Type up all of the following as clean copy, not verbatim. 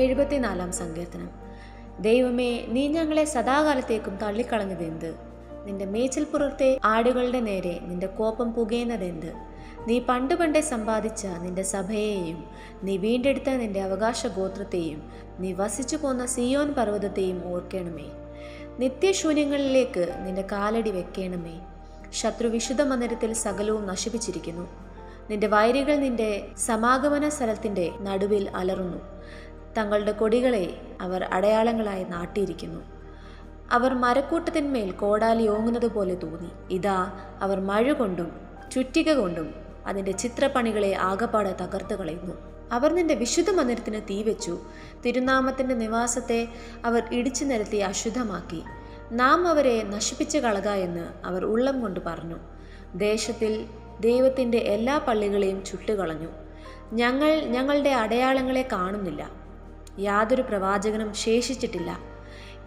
74 സങ്കീർത്തനം. ദൈവമേ, നീ ഞങ്ങളെ സദാകാലത്തേക്കും തള്ളിക്കളഞ്ഞതെന്ത്? നിന്റെ മേച്ചിൽപ്പുറത്തെ ആടുകളുടെ നേരെ നിന്റെ കോപം പുകയുന്നതെന്ത്? നീ പണ്ടേ സമ്പാദിച്ച നിന്റെ സഭയെയും നീ വീണ്ടെടുത്ത നിന്റെ അവകാശ ഗോത്രത്തെയും നീ വസിച്ചു പോന്ന സിയോൻ പർവ്വതത്തെയും ഓർക്കണമേ. നിത്യശൂന്യങ്ങളിലേക്ക് നിന്റെ കാലടി വെക്കണമേ. ശത്രു വിശുദ്ധ മന്ദിരത്തിൽ സകലവും നശിപ്പിച്ചിരിക്കുന്നു. നിന്റെ വൈരികൾ നിന്റെ സമാഗമന സ്ഥലത്തിൻ്റെ നടുവിൽ അലറുന്നു. തങ്ങളുടെ കൊടികളെ അവർ അടയാളങ്ങളായി നാട്ടിയിരിക്കുന്നു. അവർ മരക്കൂട്ടത്തിന്മേൽ കോടാലി ഓങ്ങുന്നത് പോലെ തോന്നി. ഇതാ, അവർ മഴ കൊണ്ടും ചുറ്റിക കൊണ്ടും അതിൻ്റെ ചിത്രപ്പണികളെ ആകപ്പാടെ തകർത്ത് കളയുന്നു. അവർ നിന്റെ വിശുദ്ധ മന്ദിരത്തിന് തീവെച്ചു. തിരുനാമത്തിൻ്റെ നിവാസത്തെ അവർ ഇടിച്ചു നിരത്തി അശുദ്ധമാക്കി. നാം അവരെ നശിപ്പിച്ചു കളക എന്ന് അവർ ഉള്ളം കൊണ്ട് പറഞ്ഞു. ദേശത്തിൽ ദൈവത്തിൻ്റെ എല്ലാ പള്ളികളെയും ചുട്ടുകളഞ്ഞു. ഞങ്ങൾ ഞങ്ങളുടെ അടയാളങ്ങളെ കാണുന്നില്ല. യാതൊരു പ്രവാചകനും ശേഷിച്ചിട്ടില്ല.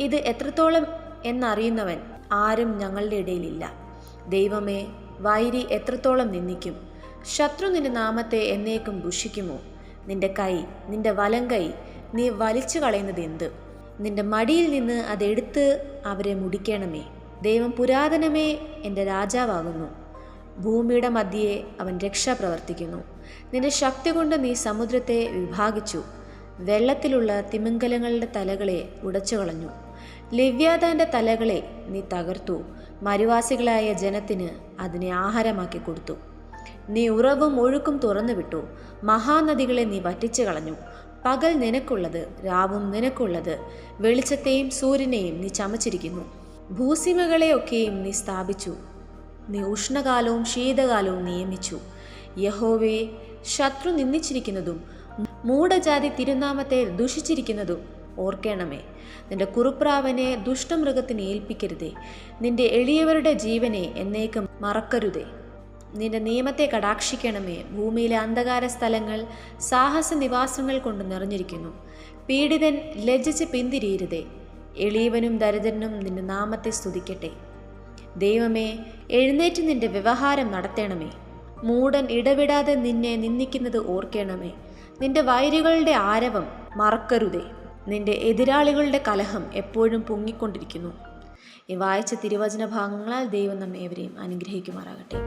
ഇത് എത്രത്തോളം എന്നറിയുന്നവൻ ആരും ഞങ്ങളുടെ ഇടയിലില്ല. ദൈവമേ, വൈരി എത്രത്തോളം നിന്ദിക്കും? ശത്രു നിന്റെ നാമത്തെ എന്നേക്കും ദുഷിക്കുമോ? നിന്റെ വലം കൈ നീ വലിച്ചു കളയുന്നത് എന്ത്? നിന്റെ മടിയിൽ നിന്ന് അതെടുത്ത് അവരെ മുടിക്കണമേ. ദൈവം പുരാതനമേ എൻ്റെ രാജാവാകുന്നു. ഭൂമിയുടെ മധ്യേ അവൻ രക്ഷ പ്രവർത്തിക്കുന്നു. നിന്റെ ശക്തി കൊണ്ട് നീ സമുദ്രത്തെ വിഭാഗിച്ചു. വെള്ളത്തിലുള്ള തിമിംഗലങ്ങളുടെ തലകളെ ഉടച്ചു കളഞ്ഞു. ലിവ്യാതാൻ്റെ തലകളെ നീ തകർത്തു. മരുവാസികളായ ജനത്തിന് അതിനെ ആഹാരമാക്കി കൊടുത്തു. നീ ഉറവും ഒഴുക്കും തുറന്നുവിട്ടു. മഹാനദികളെ നീ വറ്റിച്ചു കളഞ്ഞു. പകൽ നിനക്കുള്ളത്, രാവും നിനക്കുള്ളത്. വെളിച്ചത്തെയും സൂര്യനെയും നീ ചമച്ചിരിക്കുന്നു. ഭൂസീമകളെയൊക്കെയും നീ സ്ഥാപിച്ചു. നീ ഉഷ്ണകാലവും ശീതകാലവും നിയമിച്ചു. യഹോവേ, ശത്രു നിന്ദിച്ചിരിക്കുന്നതും മൂഢജാതി തിരുനാമത്തെ ദുഷിച്ചിരിക്കുന്നതും ഓർക്കണമേ. നിന്റെ കുറുപ്രാവനെ ദുഷ്ടമൃഗത്തിന് ഏൽപ്പിക്കരുതേ. നിന്റെ എളിയവരുടെ ജീവനെ എന്നേക്കും മറക്കരുതേ. നിന്റെ നിയമത്തെ കടാക്ഷിക്കണമേ. ഭൂമിയിലെ അന്ധകാര സ്ഥലങ്ങൾ സാഹസ നിവാസങ്ങൾ കൊണ്ട് നിറഞ്ഞിരിക്കുന്നു. പീഡിതൻ ലജ്ജിച്ച് പിന്തിരിയരുതേ. എളിയവനും ദരിദ്രനും നിന്റെ നാമത്തെ സ്തുതിക്കട്ടെ. ദൈവമേ, എഴുന്നേറ്റ് നിന്റെ വ്യവഹാരം നടത്തണമേ. മൂഢൻ ഇടവിടാതെ നിന്നെ നിന്ദിക്കുന്നത് ഓർക്കണമേ. നിന്റെ വൈരികളുടെ ആരവം മറക്കരുതേ. നിന്റെ എതിരാളികളുടെ കലഹം എപ്പോഴും പൊങ്ങിക്കൊണ്ടിരിക്കുന്നു. ഈ വായിച്ച തിരുവചന ഭാഗങ്ങളാൽ ദൈവം നമ്മേവരെയും അനുഗ്രഹിക്കുമാറാകട്ടെ.